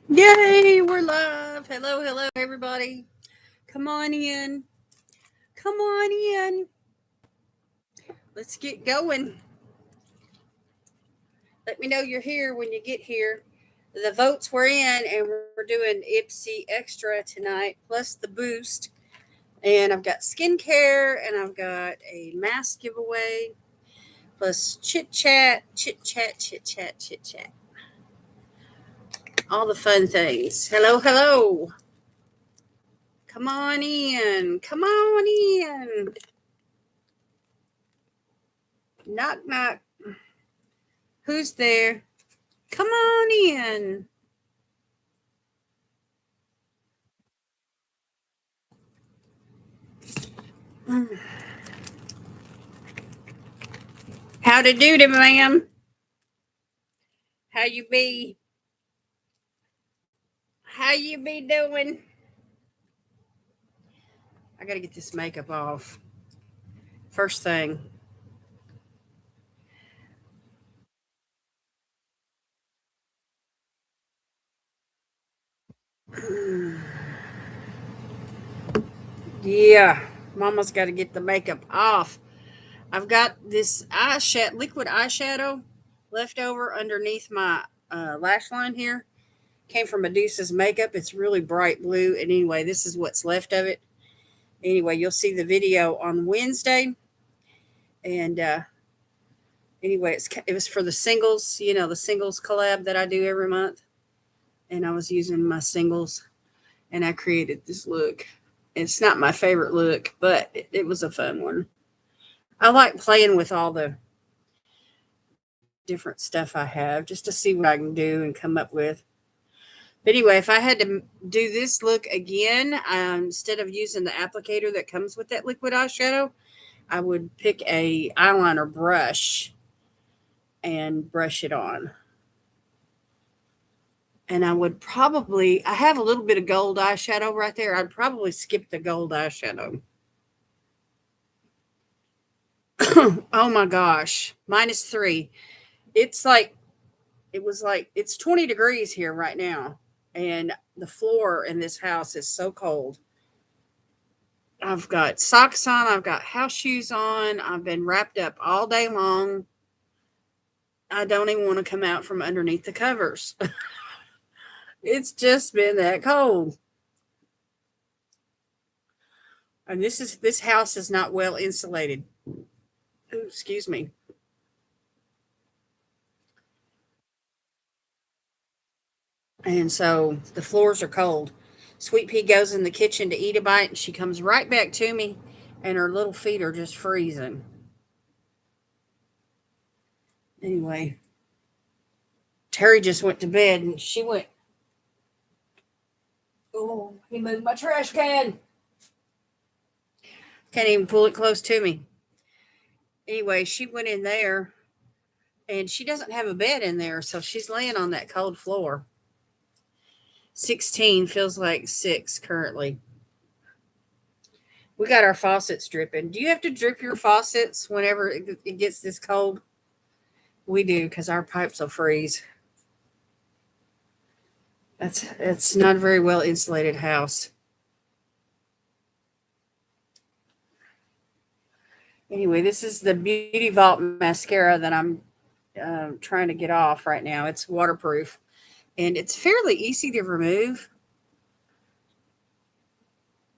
Yay, we're live. Hello, hello, everybody. Come on in. Come on in. Let's get going. Let me know you're here when you get here. The votes were in, and we're doing Ipsy extra tonight, plus the boost. And I've got skincare, and I've got a mask giveaway, plus chit chat, chit chat, chit chat, chit chat. All the fun things. Hello, hello. Come on in. Come on in. Knock, knock. Who's there? Come on in. Howdy doody, ma'am. How you be? How you be doing? I gotta get this makeup off. First thing. Yeah, Mama's got to get the makeup off. I've got this eyeshadow, liquid eyeshadow, left over underneath my lash line here. Came from Medusa's makeup. It's really bright blue. And anyway, this is what's left of it. Anyway, you'll see the video on Wednesday. And anyway, it was for the singles, the singles collab that I do every month. And I was using my singles, and I created this look. It's not my favorite look, but it was a fun one. I like playing with all the different stuff I have just to see what I can do and come up with. But anyway, if I had to do this look again, instead of using the applicator that comes with that liquid eyeshadow, I would pick a eyeliner brush and brush it on. And I would probably, I have a little bit of gold eyeshadow right there. I'd probably skip the gold eyeshadow. Oh my gosh, -3. It's like, it's 20 degrees here right now. And the floor in this house is so cold. I've got socks on. I've got house shoes on. I've been wrapped up all day long. I don't even want to come out from underneath the covers. It's just been that cold. And this house is not well insulated. Ooh, excuse me. And so the floors are cold. Sweet Pea goes in the kitchen to eat a bite, and she comes right back to me, and her little feet are just freezing. Anyway, Terry just went to bed, and she went. Oh, he moved my trash can. Can't even pull it close to me. Anyway, she went in there, and she doesn't have a bed in there, so she's laying on that cold floor. 16 feels like 6 currently. We got our faucets dripping. Do you have to drip your faucets whenever it gets this cold? We do, because our pipes will freeze. It's not a very well insulated house. Anyway, this is the Beauty Vault mascara that I'm trying to get off right now. It's waterproof, and it's fairly easy to remove.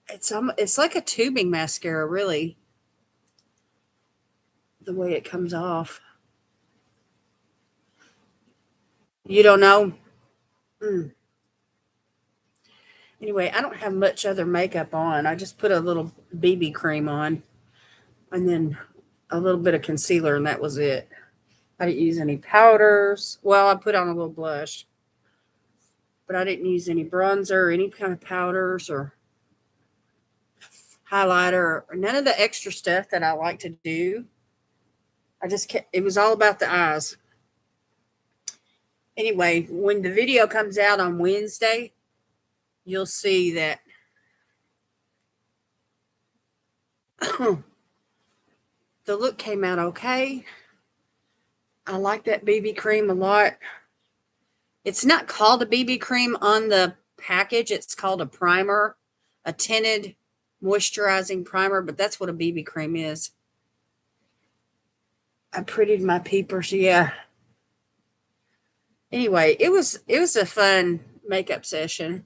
It's like a tubing mascara, really, the way it comes off. You don't know? Mm. Anyway, I don't have much other makeup on. I just put a little BB cream on, and then a little bit of concealer, and that was it. I didn't use any powders. Well, I put on a little blush, but I didn't use any bronzer or any kind of powders or highlighter or none of the extra stuff that I like to do. It was all about the eyes. Anyway, when the video comes out on Wednesday, you'll see that the look came out okay. I like that BB cream a lot. It's not called a BB cream on the package. It's called a primer, a tinted moisturizing primer, but that's what a BB cream is. I prettied my peepers, yeah. Anyway, it was a fun makeup session.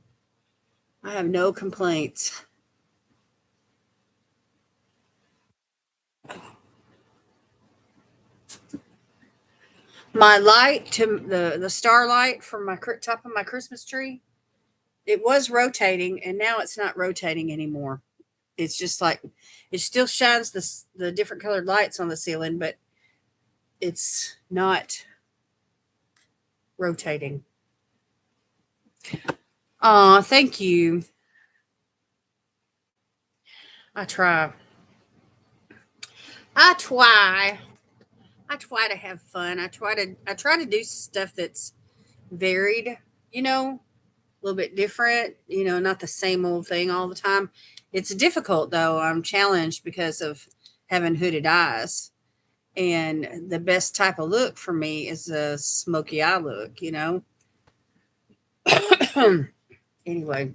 I have no complaints. My light to the starlight from my top of my Christmas tree, it was rotating, and now it's not rotating anymore. It's just like it still shines the different colored lights on the ceiling, but it's not rotating. Aw, thank you. I try. I try. I try to have fun. I try to do stuff that's varied, a little bit different, not the same old thing all the time. It's difficult though. I'm challenged because of having hooded eyes. And the best type of look for me is a smoky eye look. Anyway,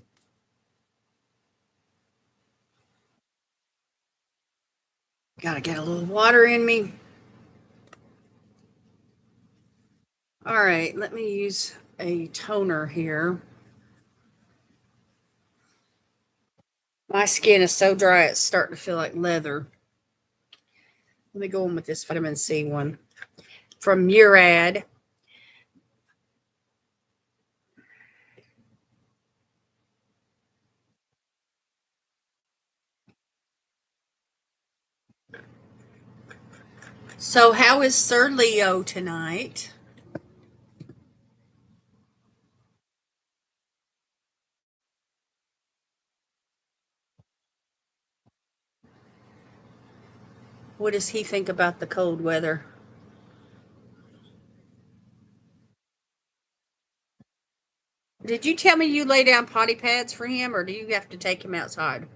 gotta get a little water in me. All right, let me use a toner here. My skin is so dry, it's starting to feel like leather. Let me go in with this vitamin C one from Murad. So, how is Sir Leo tonight? What does he think about the cold weather? Did you tell me you lay down potty pads for him, or do you have to take him outside?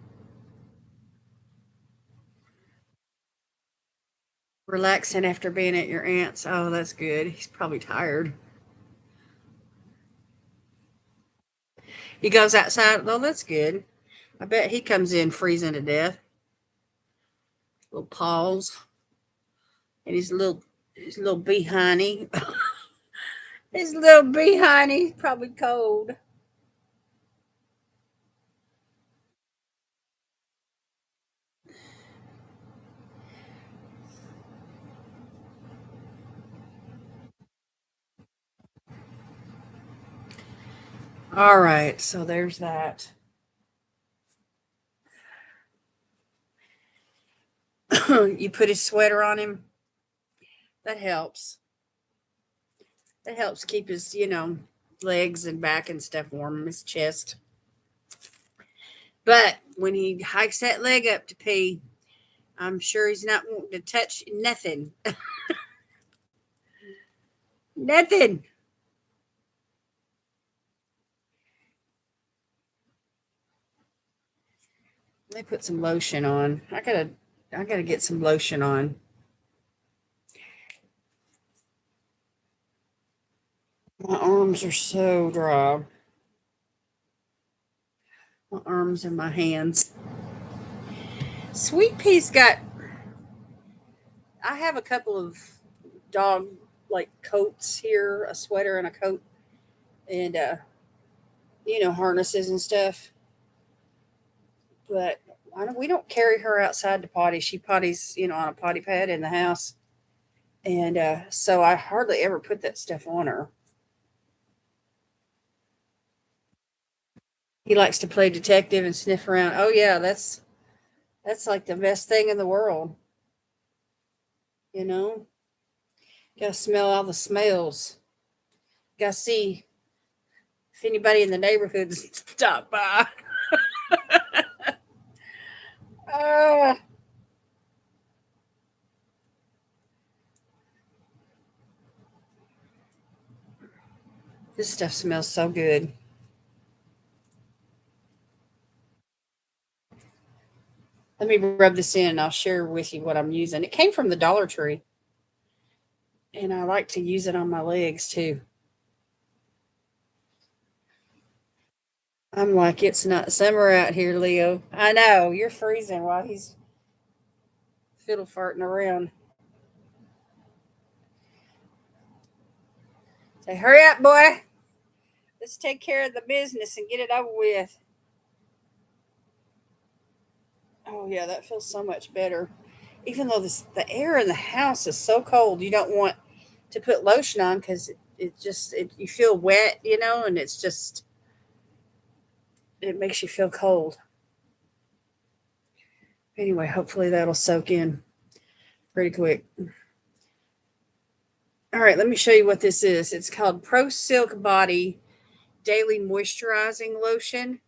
Relaxing after being at your aunt's. Oh, that's good. He's probably tired. He goes outside. Oh, that's good. I bet he comes in freezing to death. Little paws and his little behiney. His little behiney probably cold. All right, so there's that. You put his sweater on him. That helps. That helps keep his legs and back and stuff warm, his chest. But when he hikes that leg up to pee, I'm sure he's not wanting to touch nothing. Nothing. Let me put some lotion on. I gotta get some lotion on. My arms are so dry. My arms and my hands. Sweet Pea's got. I have a couple of dog like coats here, a sweater and a coat, and harnesses and stuff. But we don't carry her outside to potty. She potties, on a potty pad in the house, and so I hardly ever put that stuff on her. He likes to play detective and sniff around. Oh yeah, that's like the best thing in the world. You know, gotta smell all the smells. Gotta see if anybody in the neighborhood stop by. Ah, this stuff smells so good. Let me rub this in and I'll share with you what I'm using. It came from the Dollar Tree, and I like to use it on my legs too. I'm like, it's not summer out here, Leo. I know, you're freezing while he's fiddle farting around. Say, hurry up, boy. Let's take care of the business and get it over with. Oh, yeah, that feels so much better. Even though the air in the house is so cold, you don't want to put lotion on because you feel wet, and it makes you feel cold. Anyway, hopefully that'll soak in pretty quick. All right, let me show you what this is. It's called Pro Silk Body Daily Moisturizing Lotion.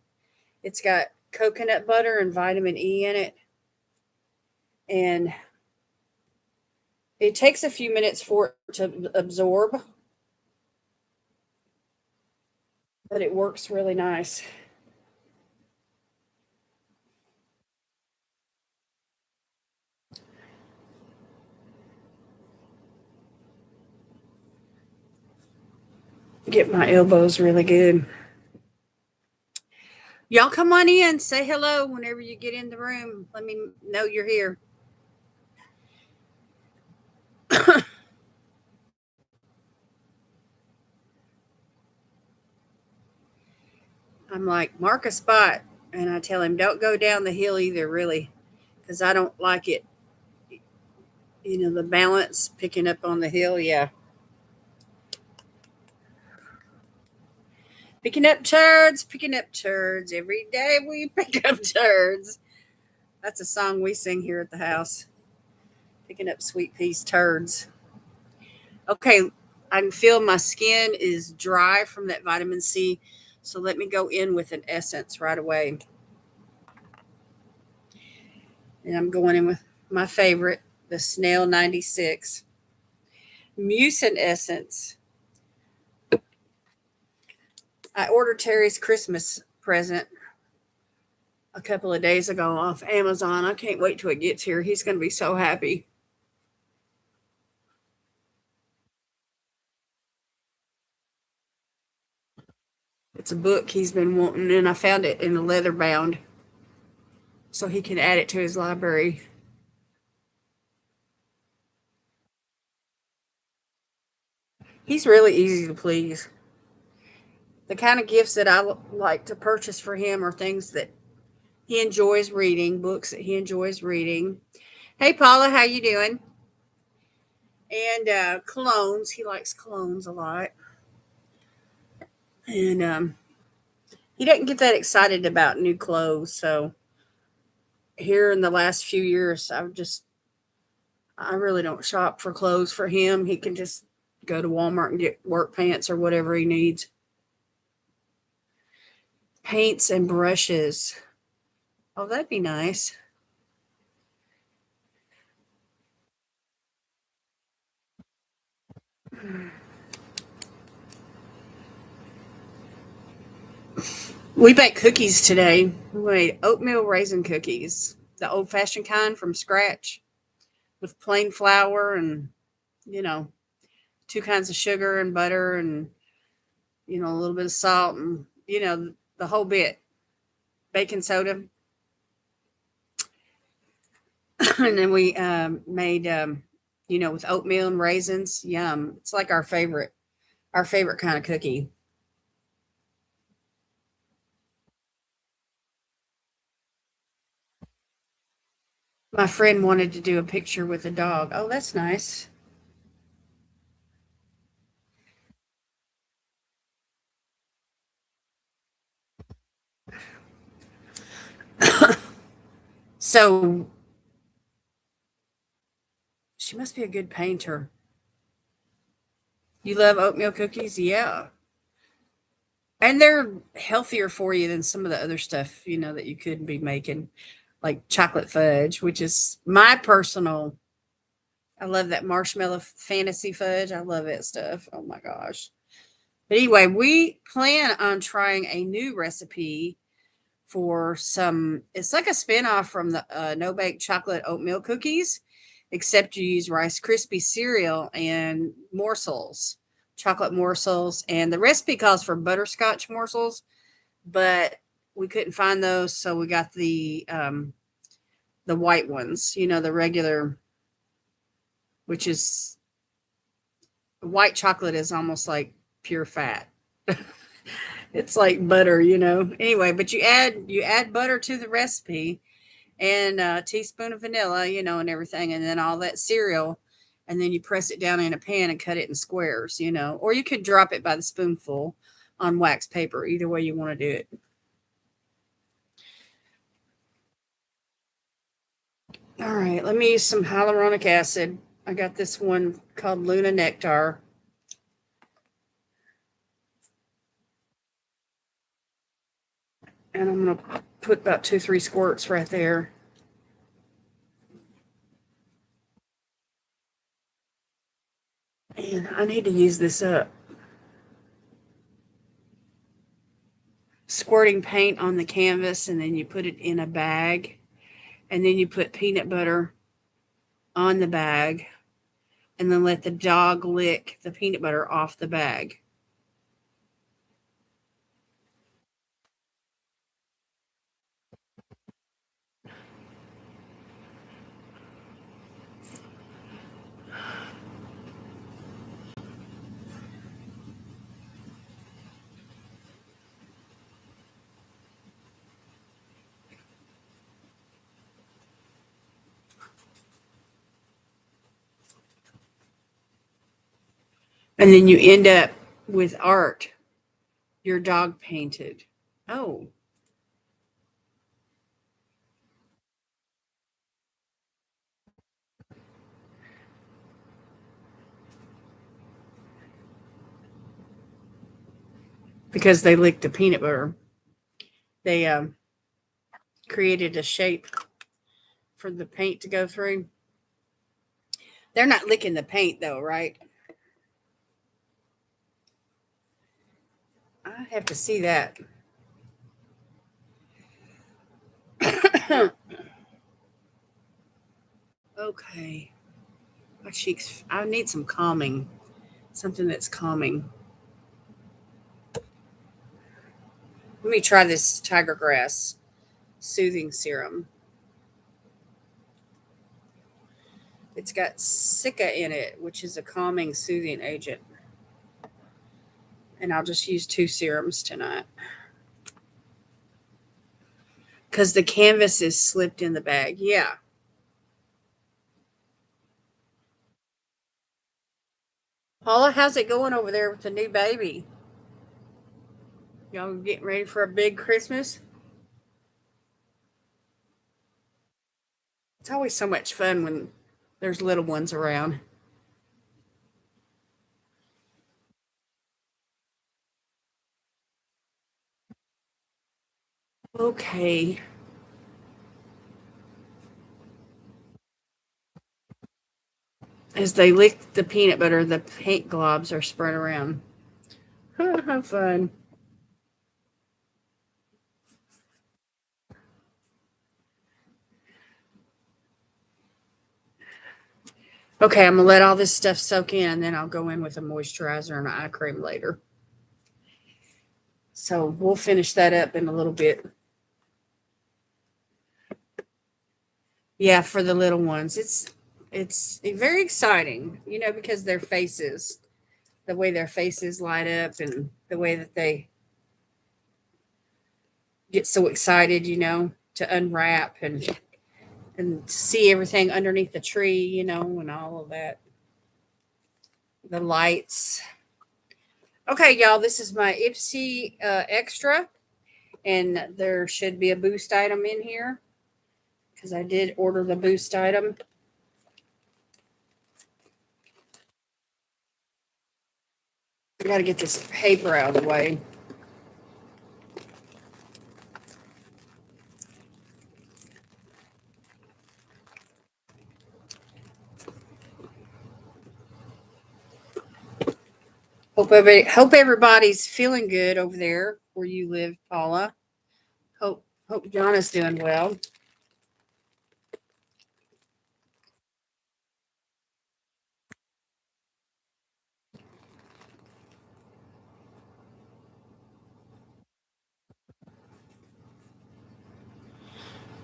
It's got coconut butter and vitamin E in it. And it takes a few minutes for it to absorb, but it works really nice. Get my elbows really good. Y'all come on in, say hello whenever you get in the room. Let me know you're here. I'm like, mark a spot. And I tell him, don't go down the hill either, really, because I don't like it. The balance picking up on the hill. Yeah. Picking up turds, picking up turds. Every day we pick up turds. That's a song we sing here at the house. Picking up sweet peas turds. Okay, I can feel my skin is dry from that vitamin C. So let me go in with an essence right away. And I'm going in with my favorite, the Snail 96 Mucin Essence. I ordered Terry's Christmas present a couple of days ago off Amazon. I can't wait till it gets here. He's going to be so happy. It's a book he's been wanting, and I found it in a leather bound so he can add it to his library. He's really easy to please. The kind of gifts that I like to purchase for him are things that he enjoys reading, books that he enjoys reading. Hey, Paula, how you doing? And colognes. He likes colognes a lot. And he doesn't get that excited about new clothes. So here in the last few years, I really don't shop for clothes for him. He can just go to Walmart and get work pants or whatever he needs. Paints and brushes. Oh, that'd be nice. We baked cookies today. We made oatmeal raisin cookies, the old fashioned kind from scratch with plain flour and, you know, two kinds of sugar and butter and, a little bit of salt and, the whole bit. Baking soda. And then we made, with oatmeal and raisins. Yum. It's like our favorite kind of cookie. My friend wanted to do a picture with a dog. Oh, that's nice. So she must be a good painter. You love oatmeal cookies? Yeah. And they're healthier for you than some of the other stuff, that you could be making, like chocolate fudge, which is my personal. I love that marshmallow fantasy fudge. I love that stuff. Oh my gosh. But anyway, we plan on trying a new recipe for it's like a spinoff from the no bake chocolate oatmeal cookies, except you use Rice Krispie cereal and morsels, chocolate morsels. And the recipe calls for butterscotch morsels, but we couldn't find those, so we got the white ones, the regular, which is white chocolate is almost like pure fat. It's like butter. Anyway, but you add butter to the recipe, and a teaspoon of vanilla, and everything, and then all that cereal, and then you press it down in a pan and cut it in squares, or you could drop it by the spoonful on wax paper. Either way you want to do it. All right, let me use some hyaluronic acid. I got this one called Luna Nectar, and I'm going to put about 2-3 squirts right there. And I need to use this up. Squirting paint on the canvas, and then you put it in a bag, and then you put peanut butter on the bag, and then let the dog lick the peanut butter off the bag. And then you end up with art your dog painted. Oh, because they licked the peanut butter. They created a shape for the paint to go through. They're not licking the paint though, right? I have to see that. Okay. My cheeks, I need some calming, something that's calming. Let me try this tiger grass soothing serum. It's got silica in it, which is a calming, soothing agent. And I'll just use 2 serums tonight because the canvas is slipped in the bag. Yeah. Paula, how's it going over there with the new baby? Y'all getting ready for a big Christmas? It's always so much fun when there's little ones around. Okay. As they lick the peanut butter, the paint globs are spread around. How fun. Okay, I'm gonna let all this stuff soak in, and then I'll go in with a moisturizer and an eye cream later. So we'll finish that up in a little bit. Yeah, for the little ones, it's very exciting, because the way their faces light up, and the way that they get so excited, to unwrap and to see everything underneath the tree, and all of that. The lights. Okay, y'all, this is my Ipsy extra, and there should be a boost item in here because I did order the boost item. I got to get this paper out of the way. Hope everybody's feeling good over there where you live, Paula. Hope John is doing well.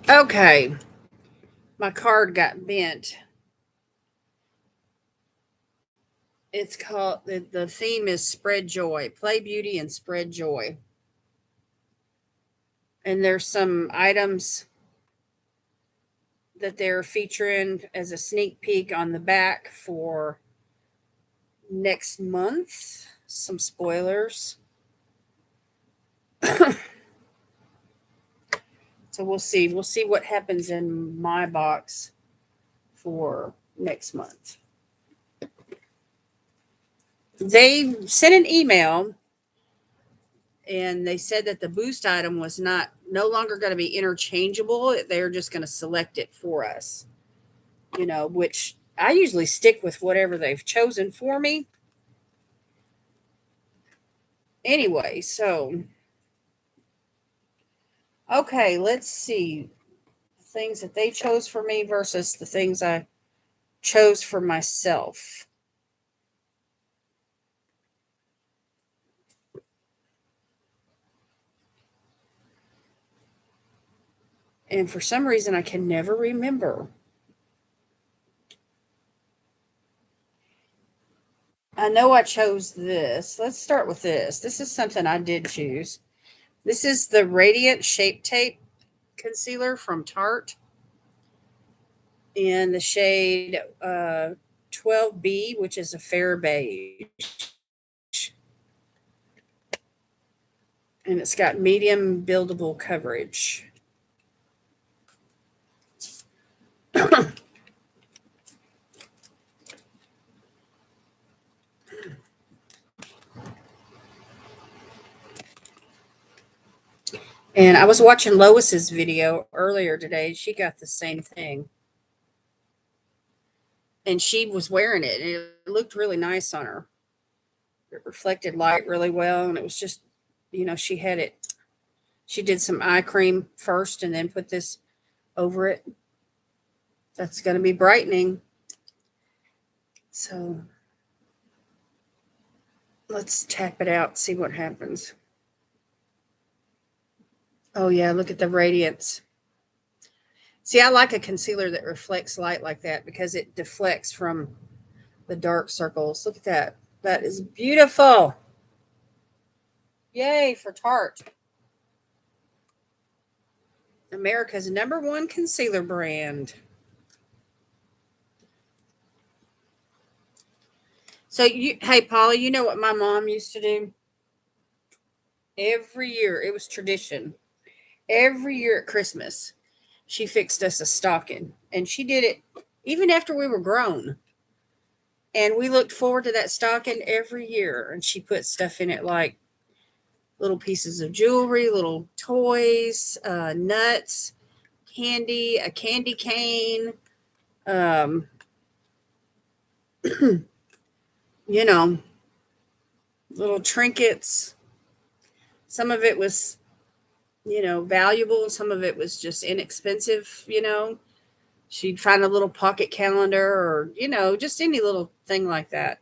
Okay, my card got bent. It's called, the theme is spread joy, play beauty and spread joy. And there's some items that they're featuring as a sneak peek on the back for next month. Some spoilers. So we'll see. We'll see what happens in my box for next month. They sent an email and they said that the boost item was no longer going to be interchangeable. They're just going to select it for us. Which I usually stick with whatever they've chosen for me. Anyway, so okay, let's see the things that they chose for me versus the things I chose for myself. And for some reason, I can never remember. I know I chose this. Let's start with this. This is something I did choose. This is the Radiant Shape Tape Concealer from Tarte in the shade 12B, which is a fair beige. And it's got medium buildable coverage. And I was watching Lois's video earlier today. She got the same thing. And she was wearing it. And it looked really nice on her. It reflected light really well. And it was just, she had it. She did some eye cream first and then put this over it. That's going to be brightening. So let's tap it out, see what happens. Oh, yeah, look at the radiance. See, I like a concealer that reflects light like that because it deflects from the dark circles. Look at that. That is beautiful. Yay for Tarte. America's #1 concealer brand. So, hey, Polly, you know what my mom used to do? Every year, it was tradition. Every year at Christmas, she fixed us a stocking. And she did it even after we were grown. And we looked forward to that stocking every year. And she put stuff in it like little pieces of jewelry, little toys, nuts, candy, a candy cane, little trinkets. Some of it was, valuable. Some of it was just inexpensive, She'd find a little pocket calendar or, just any little thing like that.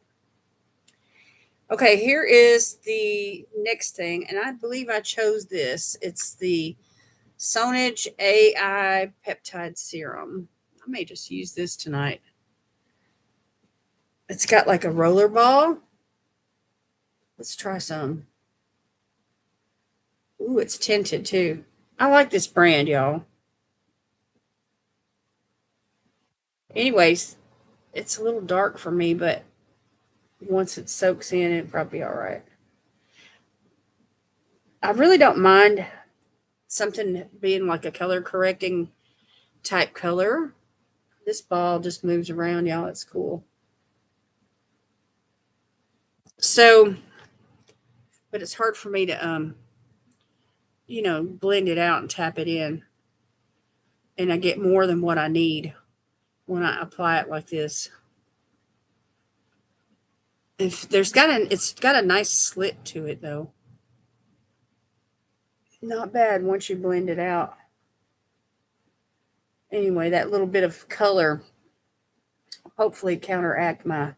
Okay, here is the next thing, and I believe I chose this. It's the Sonage AI Peptide Serum. I may just use this tonight. It's got like a roller ball. Let's try some. Ooh, it's tinted too. I like this brand, y'all. Anyways, it's a little dark for me, but once it soaks in, it'll probably be all right. I really don't mind something being like a color correcting type color. This ball just moves around, y'all. It's cool. So, but it's hard for me to, blend it out and tap it in. And I get more than what I need when I apply it like this. It's got a nice slit to it though. Not bad once you blend it out. Anyway, that little bit of color hopefully counteract my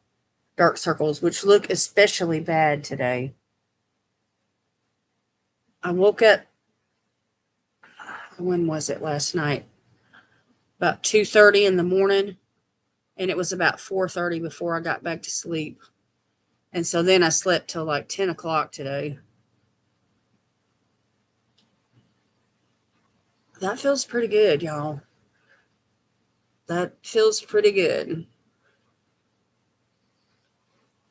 dark circles, which look especially bad today. I woke up, when was it, last night? about 2:30 in the morning, and it was about 4:30 before I got back to sleep. And so then I slept till like 10 o'clock today. That feels pretty good, y'all. That feels pretty good.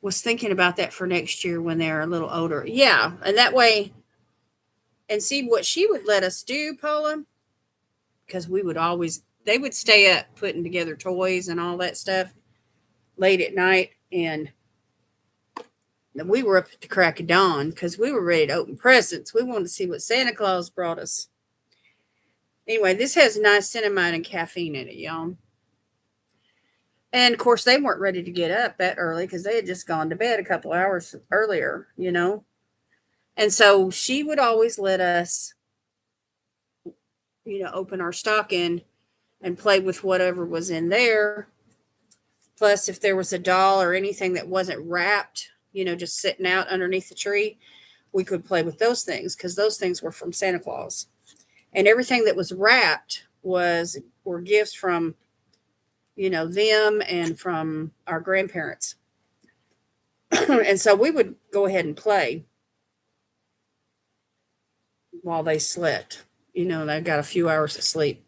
Was thinking about that for next year when they're a little older. Yeah, and that way, and see what she would let us do, Paula, because we would always, they would stay up putting together toys and all that stuff late at night, and we were up at the crack of dawn because we were ready to open presents. We wanted to see what Santa Claus brought us. Anyway, this has niacinamide and caffeine in it, y'all. And of course, they weren't ready to get up that early because they had just gone to bed a couple hours earlier, you know. And so she would always let us, open our stocking and play with whatever was in there. Plus, if there was a doll or anything that wasn't wrapped, just sitting out underneath the tree, we could play with those things because those things were from Santa Claus. And everything that was wrapped were gifts from, them and from our grandparents. And so we would go ahead and play while they slept. They got a few hours of sleep.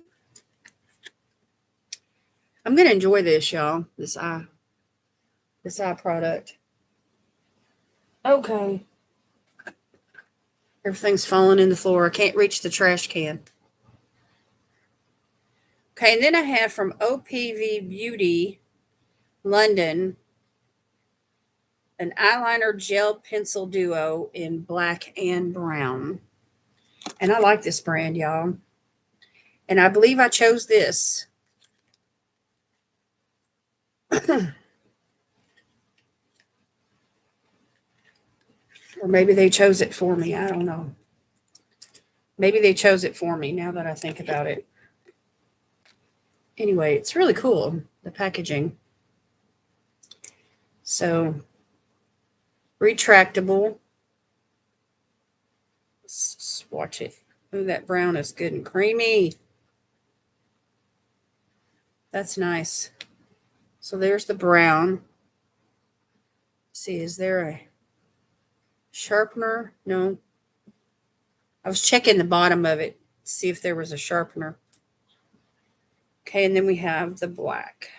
I'm going to enjoy this, y'all. This eye product. Okay. Everything's falling in the floor. I can't reach the trash can. Okay, and then I have from OPV Beauty, London, an eyeliner gel pencil duo in black and brown. And I like this brand, y'all. And I believe I chose this. Or maybe they chose it for me. I don't know. Maybe they chose it for me now that I think about it. Anyway, it's really cool, the packaging. So, retractable. Let's watch it. Ooh, that brown is good and creamy. That's nice. So there's the brown. Let's see, is there a sharpener? No. I was checking the bottom of it to see if there was a sharpener. Okay, and then we have the black.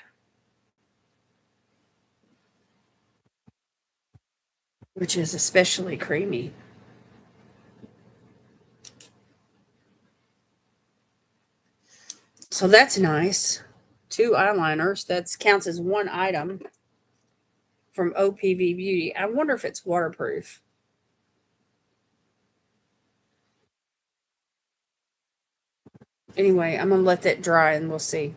Which is especially creamy. So that's nice. 2 eyeliners. That counts as one item from OPV Beauty. I wonder if it's waterproof. Anyway, I'm going to let that dry and we'll see.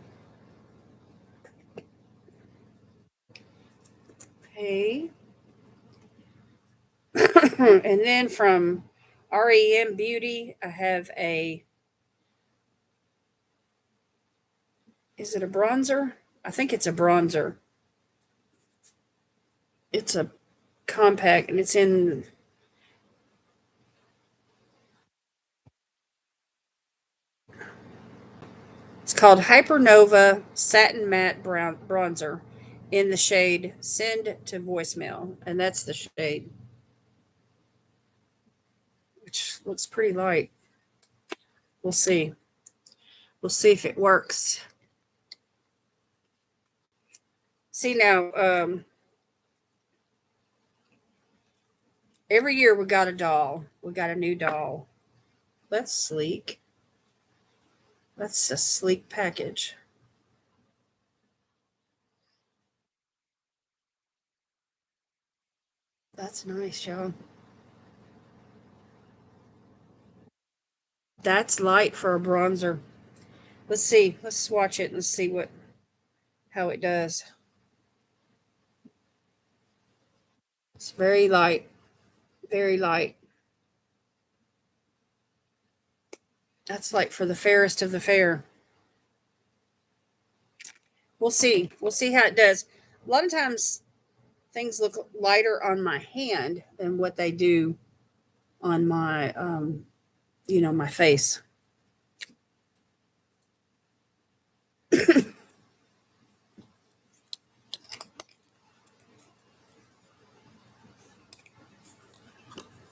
Okay. And then from REM Beauty, I have is it a bronzer? I think it's a bronzer. It's a compact and it's called Hypernova Satin Matte Bronzer in the shade Send to Voicemail. And that's the shade, which looks pretty light. We'll see. We'll see if it works. See now, every year we got a doll. We got a new doll. That's sleek. That's a sleek package. That's nice, y'all. That's light for a bronzer. Let's see. Let's swatch it and see how it does. It's very light. Very light. That's like for the fairest of the fair. We'll see. We'll see how it does. A lot of times things look lighter on my hand than what they do on my my face.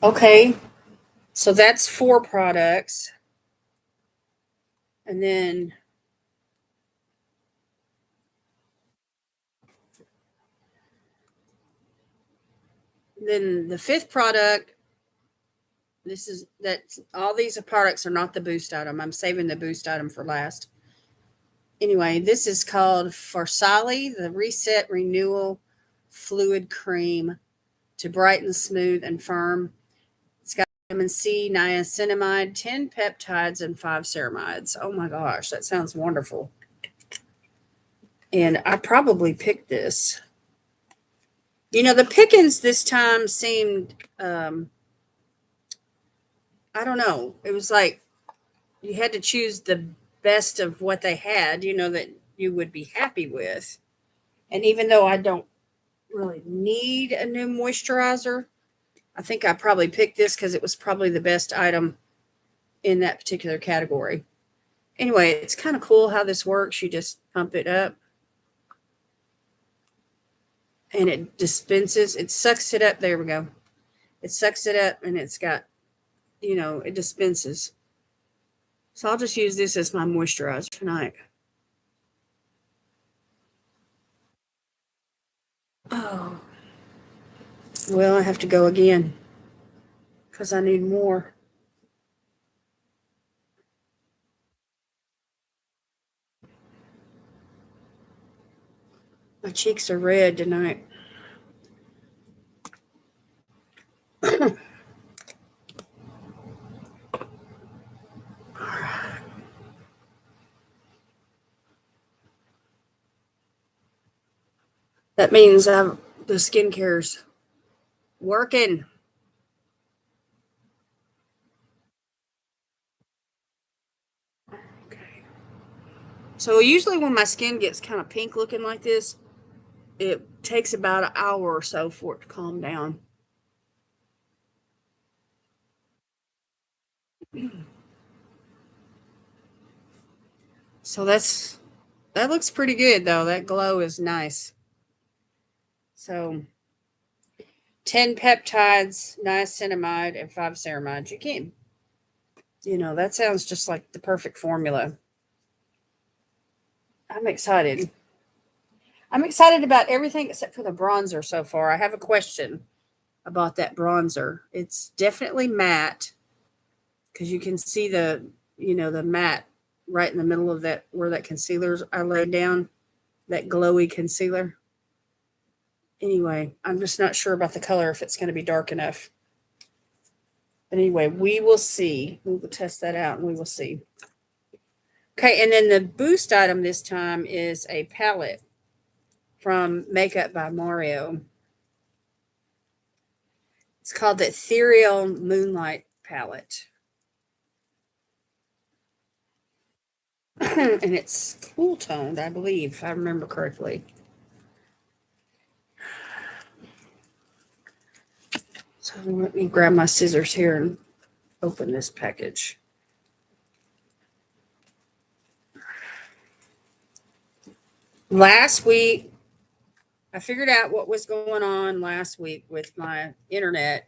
Okay, so that's 4 products. And then the fifth product, this is that all these products are not the boost item. I'm saving the boost item for last. Anyway, this is called Farsali, the Reset Renewal Fluid Cream to brighten, smooth, and firm. It's got vitamin C, niacinamide, 10 peptides, and 5 ceramides. Oh my gosh, that sounds wonderful. And I probably picked this. You know, the pickings this time seemed, I don't know. It was like you had to choose the best of what they had, that you would be happy with. And even though I don't really need a new moisturizer, I think I probably picked this because it was probably the best item in that particular category. Anyway, it's kind of cool how this works. You just pump it up and it dispenses. It sucks it up. There we go. It sucks it up and it's got, it dispenses. So I'll just use this as my moisturizer tonight. Oh, well, I have to go again because I need more. My cheeks are red tonight. That means the skincare's working. Okay. So usually when my skin gets kind of pink looking like this, it takes about an hour or so for it to calm down. So that looks pretty good though. That glow is nice. So 10 peptides, niacinamide, and 5 ceramides. You can't, that sounds just like the perfect formula. I'm excited. I'm excited about everything except for the bronzer so far. I have a question about that bronzer. It's definitely matte because you can see the matte right in the middle of that where that concealer I laid down, that glowy concealer. Anyway, I'm just not sure about the color if it's going to be dark enough. But anyway, we will see. We will test that out and we will see. Okay, and then the boost item this time is a palette from Makeup by Mario. It's called the Ethereal Moonlight Palette. And it's cool toned, I believe, if I remember correctly. So let me grab my scissors here and open this package. Last week, I figured out what was going on last week with my internet.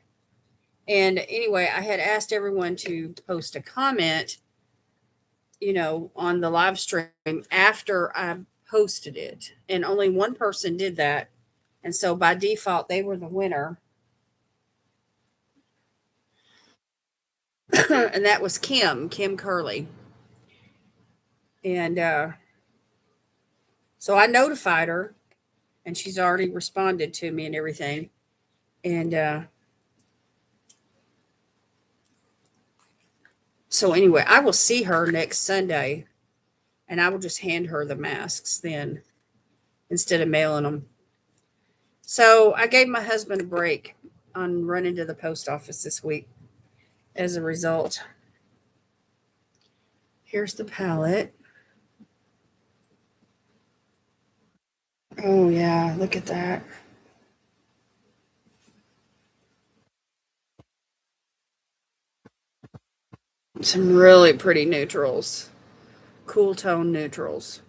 And anyway, I had asked everyone to post a comment, on the live stream after I posted it. And only one person did that. And so by default, they were the winner. And that was Kim Curley. And so I notified her, and she's already responded to me and everything. And so anyway, I will see her next Sunday, and I will just hand her the masks then instead of mailing them. So I gave my husband a break on running to the post office this week as a result. Here's the palette. Oh, yeah, look at that. Some really pretty neutrals, cool tone neutrals.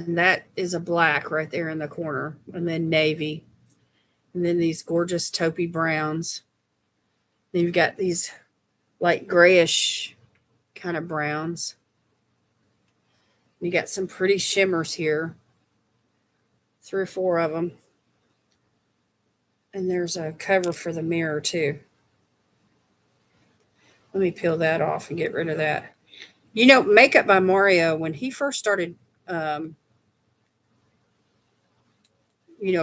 And that is a black right there in the corner. And then navy. And then these gorgeous taupey browns. Then you've got these light grayish kind of browns. You got some pretty shimmers here. 3 or 4 of them. And there's a cover for the mirror too. Let me peel that off and get rid of that. You know, Makeup by Mario, when he first started,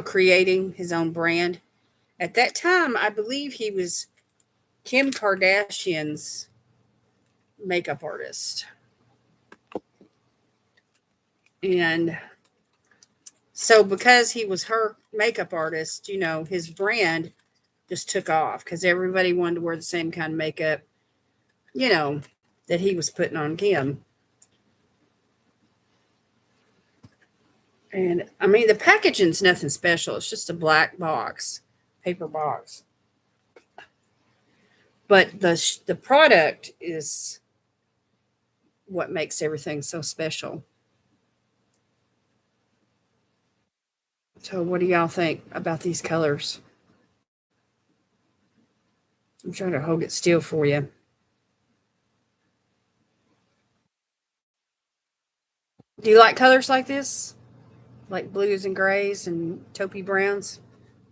creating his own brand, at that time, I believe he was Kim Kardashian's makeup artist. And so because he was her makeup artist, his brand just took off because everybody wanted to wear the same kind of makeup, that he was putting on Kim. And I mean, the packaging's nothing special. It's just a black box, paper box. But the product is what makes everything so special. So what do y'all think about these colors? I'm trying to hold it still for you. Do you like colors like this? Like blues and grays and taupey browns?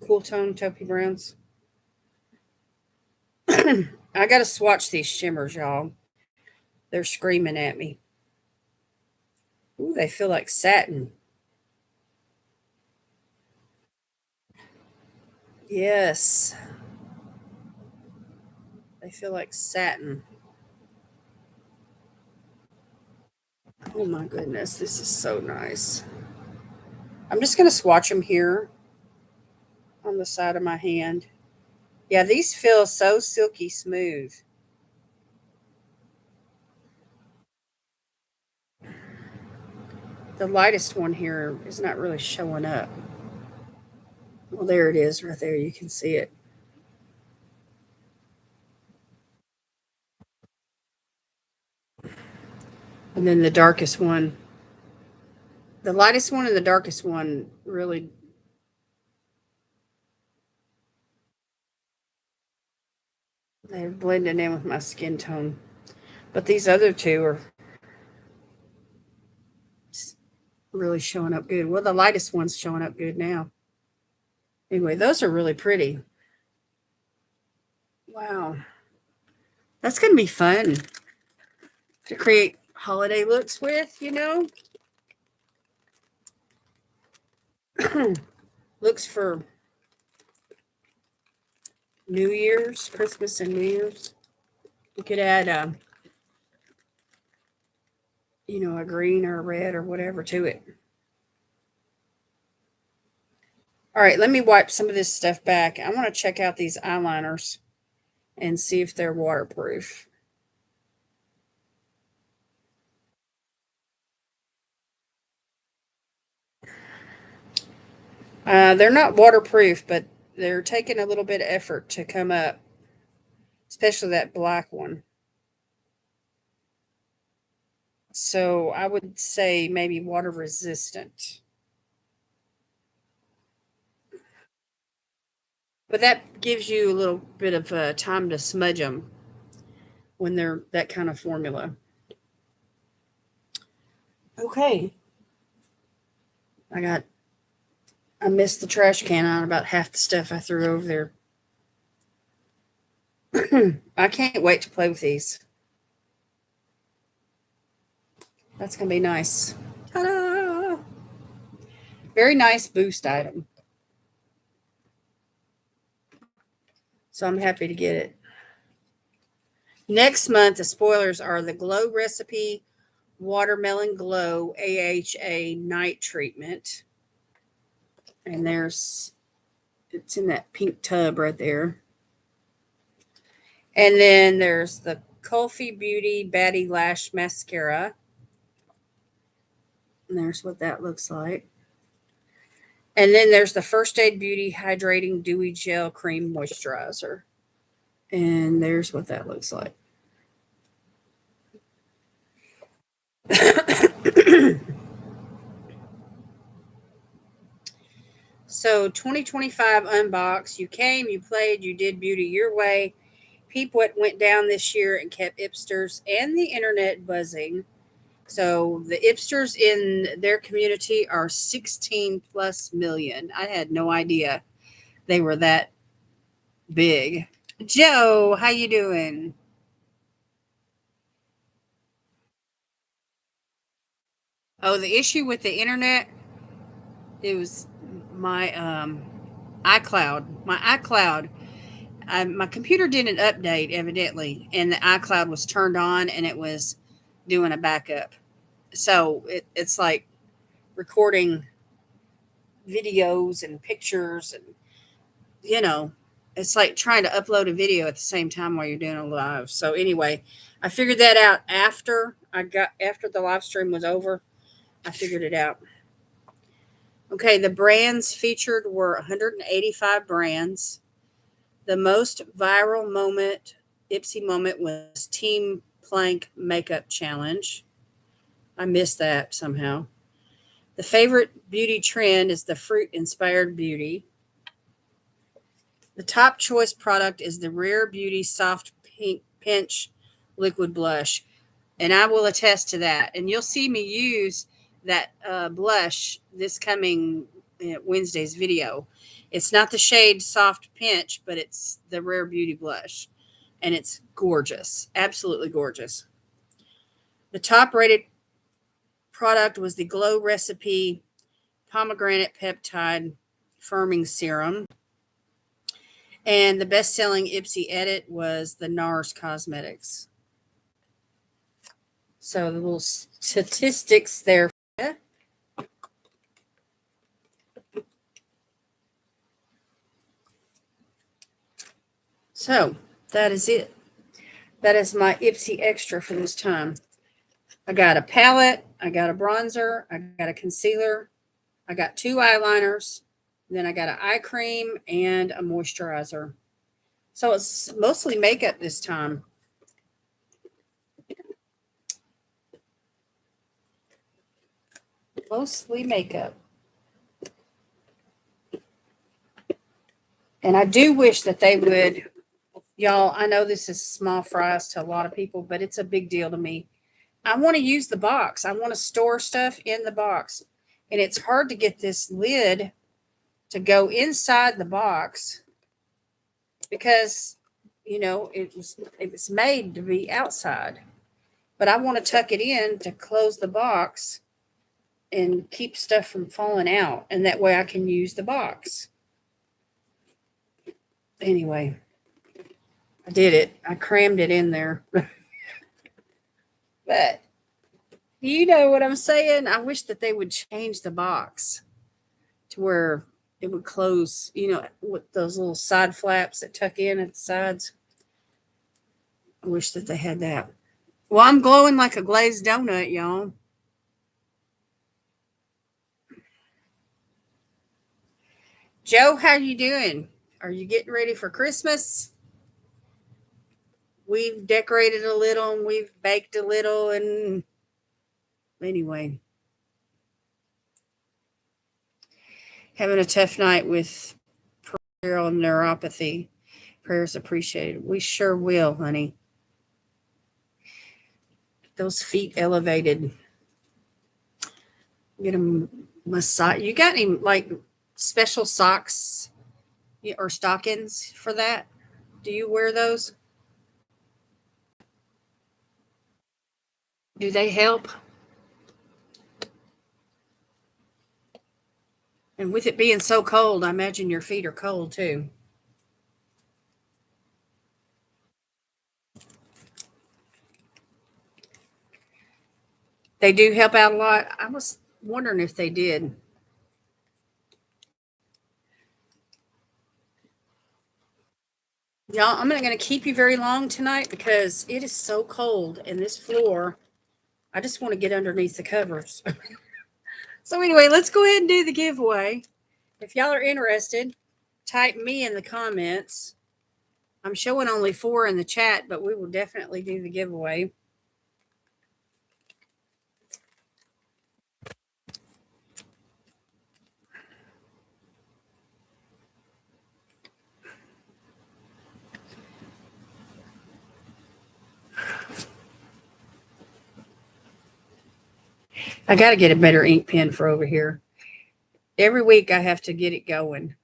Cool tone taupey browns? I got to swatch these shimmers, y'all. They're screaming at me. Ooh, they feel like satin. Yes. They feel like satin. Oh my goodness, this is so nice. I'm just going to swatch them here on the side of my hand. Yeah, these feel so silky smooth. The lightest one here is not really showing up. Well, there it is right there. You can see it. And then the darkest one. The lightest one and the darkest one really, they're blending in with my skin tone. But these other two are really showing up good. Well, the lightest one's showing up good now. Anyway, those are really pretty. Wow. That's going to be fun to create holiday looks with, looks for New Year's, Christmas and New Year's. You could add a green or a red or whatever to it. All right, let me wipe some of this stuff back. I want to check out these eyeliners and see if they're waterproof. They're not waterproof, but they're taking a little bit of effort to come up, especially that black one. So I would say maybe water resistant. But that gives you a little bit of time to smudge them when they're that kind of formula. Okay. I missed the trash can on about half the stuff I threw over there. I can't wait to play with these. That's going to be nice. Ta-da! Very nice boost item. So I'm happy to get it. Next month, the spoilers are the Glow Recipe Watermelon Glow AHA Night Treatment. And it's in that pink tub right there. And then there's the Kulfi Beauty Batty Lash Mascara. And there's what that looks like. And then there's the First Aid Beauty Hydrating Dewy Gel Cream Moisturizer. And there's what that looks like. So 2025 unbox. You came, you played, you did beauty your way. Peep what went down this year and kept Ipsters and the internet buzzing. So the Ipsters in their community are 16 plus million. I had no idea they were that big. Joe, how you doing? Oh, the issue with the internet, it was my iCloud. My computer didn't update evidently, and the iCloud was turned on and it was doing a backup. So it's like recording videos and pictures, and you know, it's like trying to upload a video at the same time while you're doing a live. So anyway, I figured that out after the live stream was over. I figured it out. Okay, the brands featured were 185 brands. The most viral Ipsy moment was Team Plank Makeup Challenge. I missed that somehow. The favorite beauty trend is the fruit inspired beauty. The top choice product is the Rare Beauty Soft Pink Pinch Liquid Blush. And I will attest to that. And you'll see me use that blush this coming Wednesday's video. It's not the shade Soft Pinch, but it's the Rare Beauty blush. And it's gorgeous. Absolutely gorgeous. The top rated product was the Glow Recipe Pomegranate Peptide Firming Serum. And the best selling Ipsy edit was the NARS Cosmetics. So the little statistics there. So that is it. That is my Ipsy extra for this time. I got a palette, I got a bronzer, I got a concealer, I got 2 eyeliners, then I got an eye cream and a moisturizer. So it's mostly makeup this time. Mostly makeup. And I do wish that they would, y'all, I know this is small fries to a lot of people, but it's a big deal to me. I want to use the box. I want to store stuff in the box. And it's hard to get this lid to go inside the box because, it was made to be outside. But I want to tuck it in to close the box and keep stuff from falling out. And that way I can use the box. Anyway, I did it. I crammed it in there. But you know what I'm saying? I wish that they would change the box to where it would close, with those little side flaps that tuck in at the sides. I wish that they had that. Well, I'm glowing like a glazed donut, y'all. Joe, how you doing? Are you getting ready for Christmas? We've decorated a little and we've baked a little, and anyway, having a tough night with peripheral neuropathy. Prayers appreciated. We sure will, honey. Those feet elevated. Get them massage. You got any like special socks or stockings for that? Do you wear those? Do they help? And with it being so cold, I imagine your feet are cold too. They do help out a lot. I was wondering if they did. Y'all, I'm not going to keep you very long tonight because it is so cold and this floor. I just want to get underneath the covers. So anyway, let's go ahead and do the giveaway. If y'all are interested, type me in the comments. I'm showing only 4 in the chat, but we will definitely do the giveaway. I got to get a better ink pen for over here. Every week I have to get it going.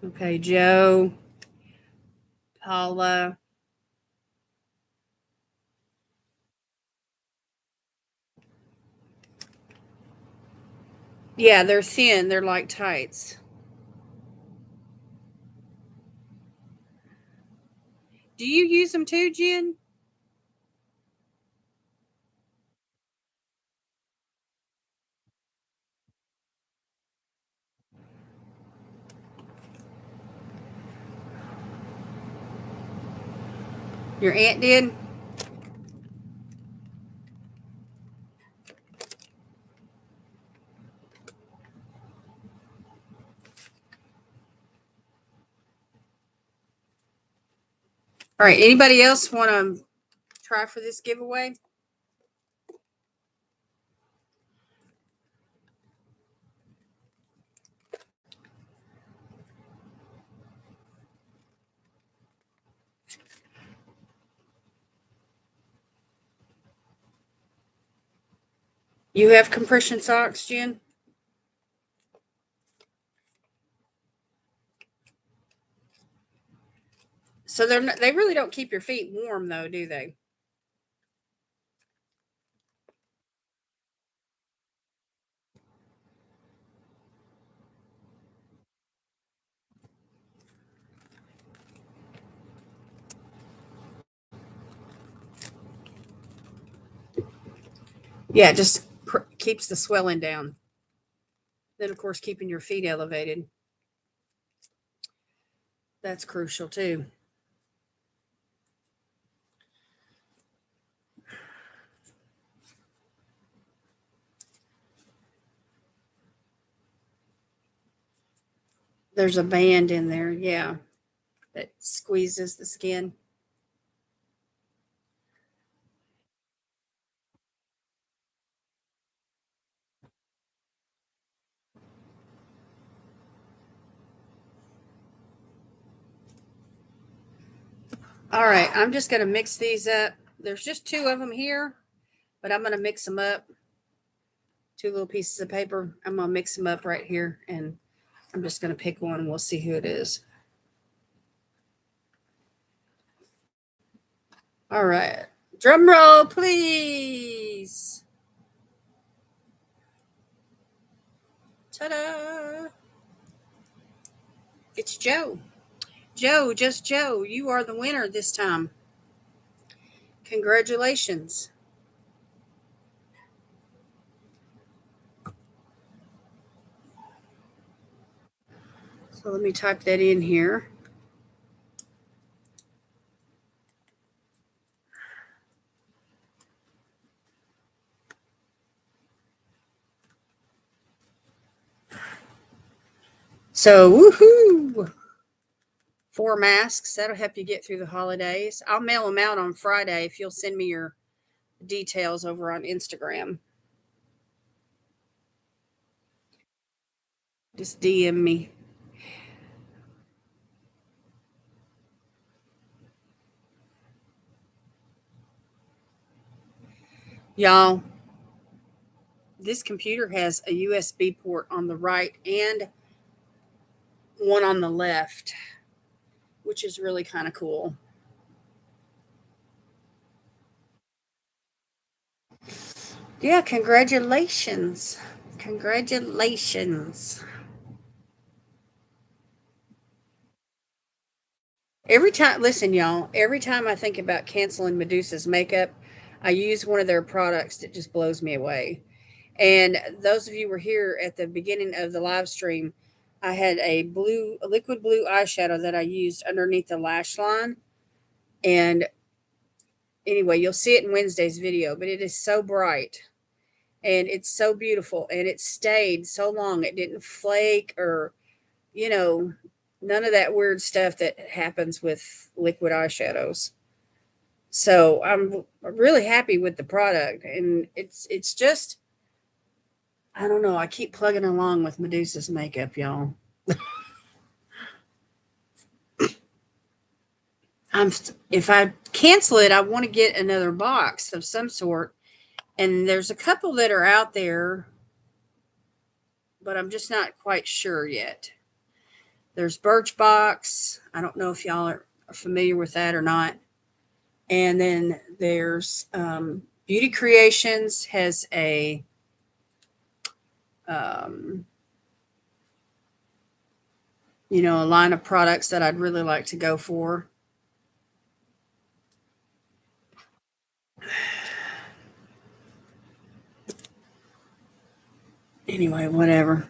Okay, Joe, Paula. Yeah, they're thin. They're like tights. Do you use them too, Jen? Your aunt did? All right. Anybody else want to try for this giveaway? You have compression socks, Jen? So they're not, they really don't keep your feet warm though, do they? Yeah, it just keeps the swelling down. Then of course keeping your feet elevated. That's crucial too. There's a band in there, yeah, that squeezes the skin. All right, I'm just going to mix these up. There's just two of them here, but I'm going to mix them up. Two little pieces of paper. I'm going to mix them up right here, and I'm just going to pick one, and we'll see who it is. All right. Drum roll, please. Ta-da. It's Joe. Joe, just Joe. You are the winner this time. Congratulations. So let me type that in here. So, woohoo! 4 masks. That'll help you get through the holidays. I'll mail them out on Friday if you'll send me your details over on Instagram. Just DM me. Y'all, this computer has a USB port on the right and one on the left, which is really kind of cool. Yeah, congratulations. Congratulations. Every time, listen, y'all, every time I think about canceling Medusa's makeup, I use one of their products that just blows me away. And those of you who were here at the beginning of the live stream, I had a liquid blue eyeshadow that I used underneath the lash line. And anyway, you'll see it in Wednesday's video, but it is so bright and it's so beautiful and it stayed so long. It didn't flake or, you know, none of that weird stuff that happens with liquid eyeshadows. So I'm really happy with the product, and it's just I don't know. I keep plugging along with Medusa's makeup, y'all. if I cancel it, I want to get another box of some sort. And there's a couple that are out there, but I'm just not quite sure yet. There's Birchbox. I don't know if y'all are familiar with that or not. And then there's Beauty Creations has a um, a line of products that I'd really like to go for. Anyway, whatever.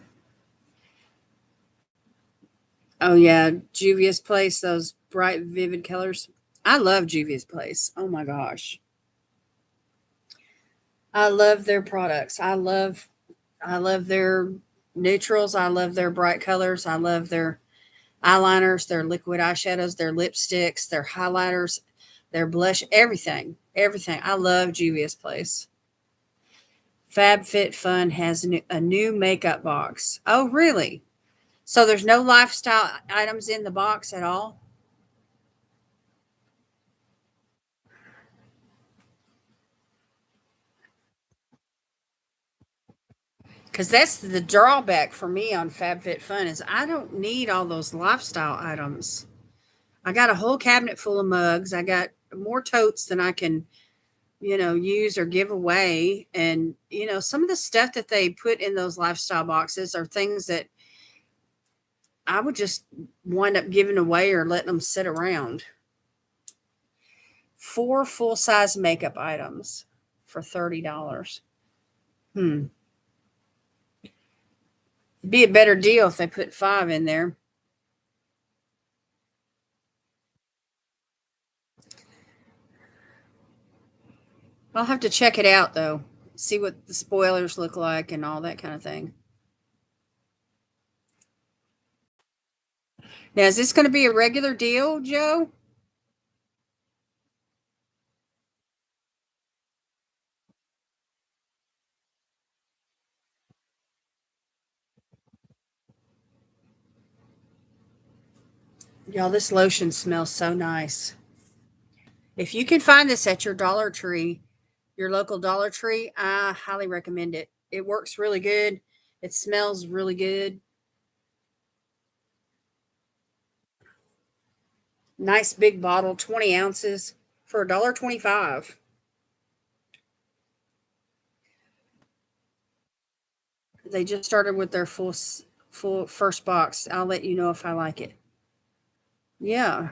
Oh yeah, Juvia's Place, those bright, vivid colors. I love Juvia's Place. Oh my gosh. I love their products. I love their neutrals. I love their bright colors. I love their eyeliners, their liquid eyeshadows, their lipsticks, their highlighters, their blush, everything. Everything. I love Juvia's Place. FabFitFun has a new makeup box. Oh, really? So there's no lifestyle items in the box at all? Because that's the drawback for me on FabFitFun is I don't need all those lifestyle items. I got a whole cabinet full of mugs. I got more totes than I can, use or give away. And, some of the stuff that they put in those lifestyle boxes are things that I would just wind up giving away or letting them sit around. 4 full size makeup items for $30. Hmm. It'd be a better deal if they put 5 in there. I'll have to check it out though. See what the spoilers look like and all that kind of thing. Now, is this going to be a regular deal, Joe? Y'all, this lotion smells so nice. If you can find this at your Dollar Tree, your local Dollar Tree, I highly recommend it. It works really good. It smells really good. Nice big bottle, 20 ounces for $1.25. They just started with their full first box. I'll let you know if I like it. Yeah.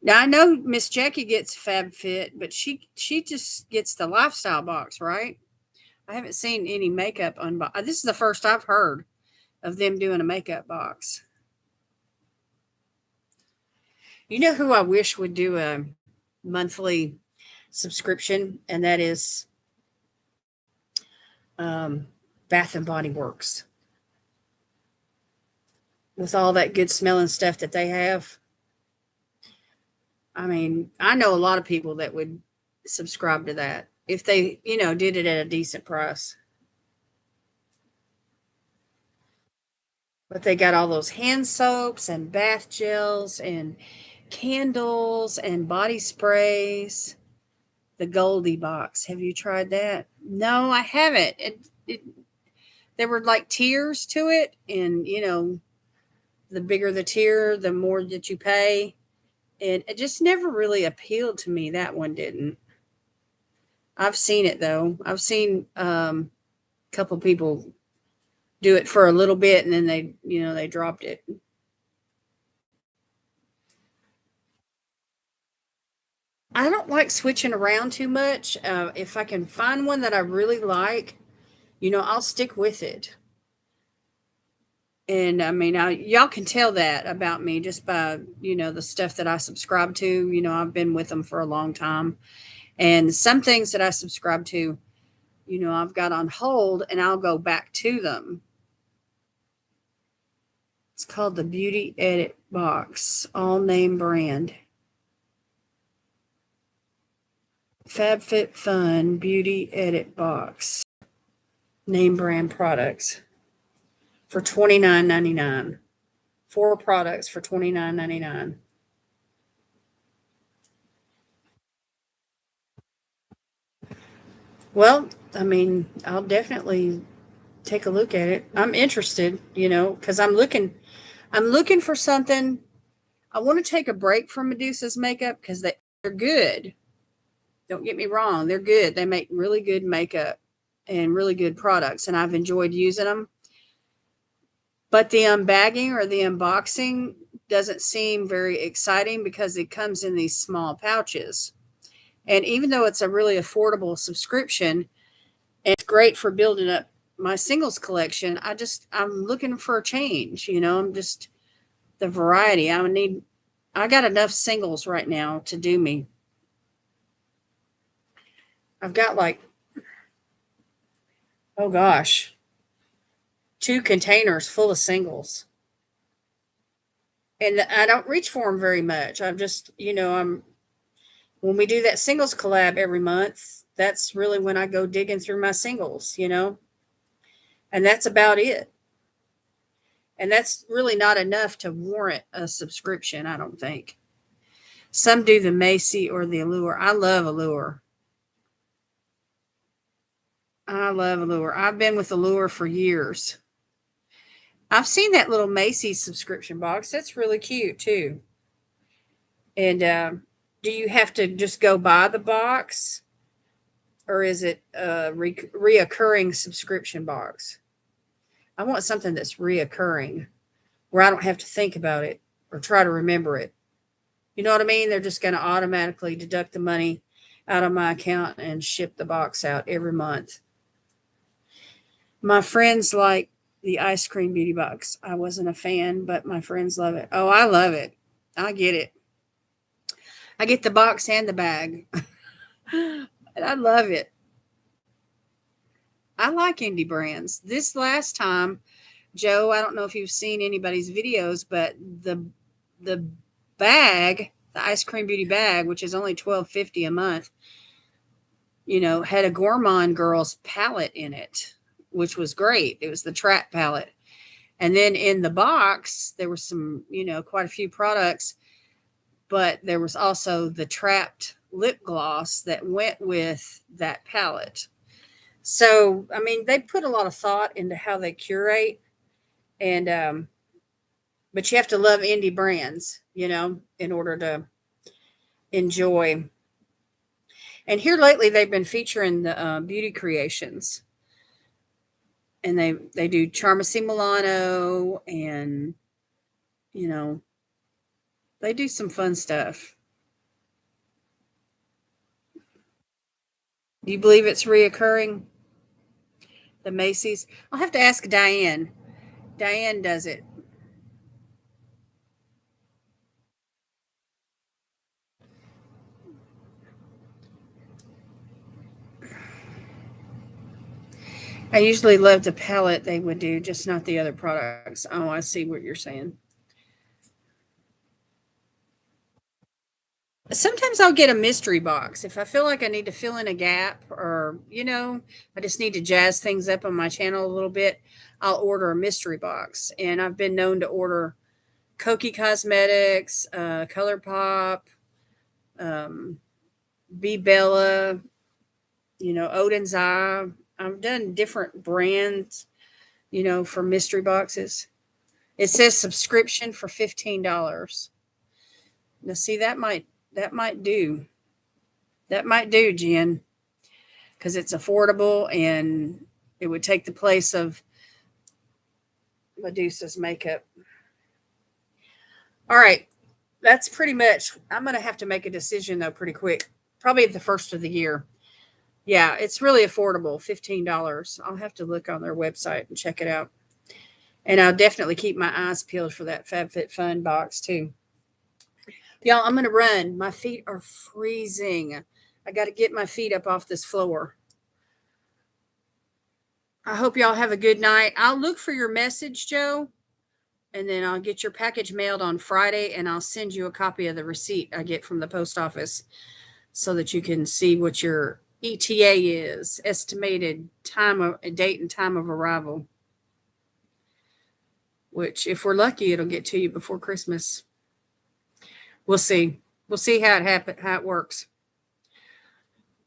Now I know Miss Jackie gets FabFit, but she just gets the lifestyle box, right? I haven't seen any makeup unbox. This is the first I've heard of them doing a makeup box. You know who I wish would do a monthly subscription, and that is um, Bath and Body Works. With all that good smelling stuff that they have, I mean, I know a lot of people that would subscribe to that if they, did it at a decent price. But they got all those hand soaps and bath gels and candles and body sprays. The Goldie box. Have you tried that? No, I haven't. There were like tiers to it, and the bigger the tier, the more that you pay. And it just never really appealed to me. That one didn't. I've seen it though. I've seen a couple people do it for a little bit and then they dropped it. I don't like switching around too much. If I can find one that I really like, I'll stick with it. And I mean, y'all can tell that about me just by, the stuff that I subscribe to. I've been with them for a long time. And some things that I subscribe to, I've got on hold and I'll go back to them. It's called the Beauty Edit Box, all name brand. FabFitFun Beauty Edit Box, name brand products for $29.99. 4 products for $29.99. Well, I mean, I'll definitely take a look at it. I'm interested, because I'm looking for something. I want to take a break from Medusa's makeup because they're good. Don't get me wrong, they're good. They make really good makeup and really good products, and I've enjoyed using them. But the unbagging or the unboxing doesn't seem very exciting because it comes in these small pouches. And even though it's a really affordable subscription and it's great for building up my singles collection, I'm looking for a change, I'm just the variety. I got enough singles right now to do me. I've got like, oh gosh, 2 containers full of singles. And I don't reach for them very much. I'm just, when we do that singles collab every month, that's really when I go digging through my singles, and that's about it. And that's really not enough to warrant a subscription, I don't think. Some do the Macy or the Allure. I love Allure. I love Allure. I've been with Allure for years. I've seen that little Macy's subscription box. That's really cute too. And do you have to just go buy the box, or is it a reoccurring subscription box? I want something that's reoccurring where I don't have to think about it or try to remember it. You know what I mean? They're just going to automatically deduct the money out of my account and ship the box out every month. My friends like the ice cream beauty box. I wasn't a fan, but my friends love it. Oh, I love it. I get it. I get the box and the bag. And I love it. I like indie brands. This last time, Joe, I don't know if you've seen anybody's videos, but the bag, the ice cream beauty bag, which is only $12.50 a month, had a Gourmand Girls palette in it, which was great. It was the Trap palette. And then in the box, there were some, quite a few products, but there was also the Trapped lip gloss that went with that palette. So, I mean, they put a lot of thought into how they curate, and but you have to love indie brands, in order to enjoy. And here lately, they've been featuring the beauty creations, and they do Charmasi Milano, and they do some fun stuff. Do you believe it's reoccurring? The Macy's. I'll have to ask Diane. Diane does it. I usually love the palette they would do, just not the other products. Oh, I see what you're saying. Sometimes I'll get a mystery box if I feel like I need to fill in a gap, or, I just need to jazz things up on my channel a little bit. I'll order a mystery box. And I've been known to order Koki Cosmetics, Color Pop, um, Be Bella, Odin's Eye. I've done different brands, for mystery boxes. It says subscription for $15. Now, see, that might do. That might do, Jen, because it's affordable and it would take the place of Medusa's makeup. All right, that's pretty much. I'm going to have to make a decision, though, pretty quick, probably at the first of the year. Yeah, it's really affordable, $15. I'll have to look on their website and check it out. And I'll definitely keep my eyes peeled for that FabFitFun box, too. Y'all, I'm going to run. My feet are freezing. I got to get my feet up off this floor. I hope y'all have a good night. I'll look for your message, Joe, and then I'll get your package mailed on Friday, and I'll send you a copy of the receipt I get from the post office so that you can see what your ETA is, estimated date and time of arrival, which, if we're lucky, it'll get to you before Christmas. We'll see. We'll see how it works.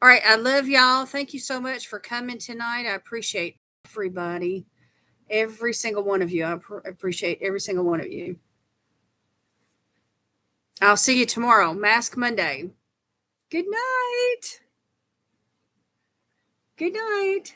All right. I love y'all. Thank you so much for coming tonight. I appreciate everybody, every single one of you. I appreciate every single one of you. I'll see you tomorrow. Mask Monday. Good night. Good night.